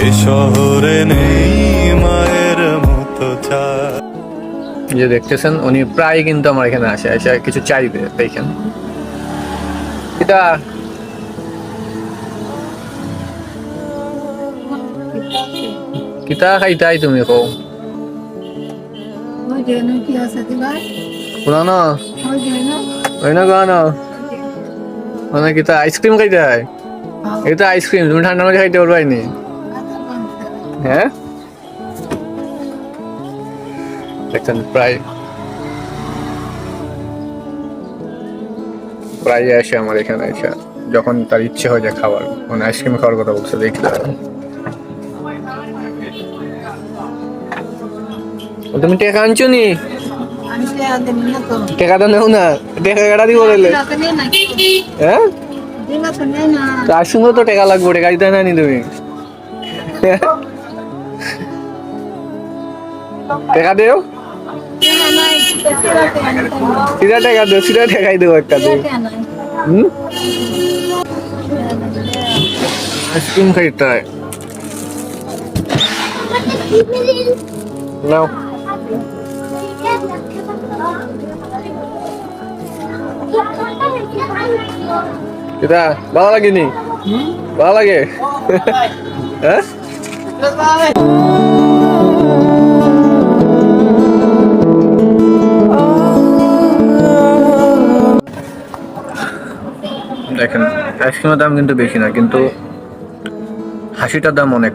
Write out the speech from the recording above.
এ শহরে নেই মায়ের মতো চায়। যে দেখতেছেন উনি প্রায় কিন্তু আমার এখানে আসে, এসে কিছু চাইবে। দেখেন এটা কিতা খাইতাই তুমি কও শুনা না ওই না গান মানে কিতা আইসক্রিম খাইতাই। এটা আইসক্রিম তুমি ঠান্ডা মাঝে খাইতে পারবাই নি। হ্যাঁ দেখছেন প্রায় প্রায় আসে আমার এখানে এসে, যখন তার ইচ্ছে হয় যে খাবার, মানে আইসক্রিম খাওয়ার কথা বলছে দেখতে। তুমি টেকা আনছো নি? টেকা তো নেও না, টেকা কেটা দিব বলে। হ্যাঁ তার সঙ্গে তো টেকা লাগবে, টেকা দিতে না নি তুমি? টেকা দেও, সিধা টেকা দেও, সিধা টেকাই দেবো একটা দিয়ে। আইসক্রিম খাইতে হয় নাও। এটা ভালো লাগেনি? ভালো লাগে? হ্যাঁ দেখেন আইসক্রিমের দাম কিন্তু বেশি না, কিন্তু হাসিটার দাম অনেক।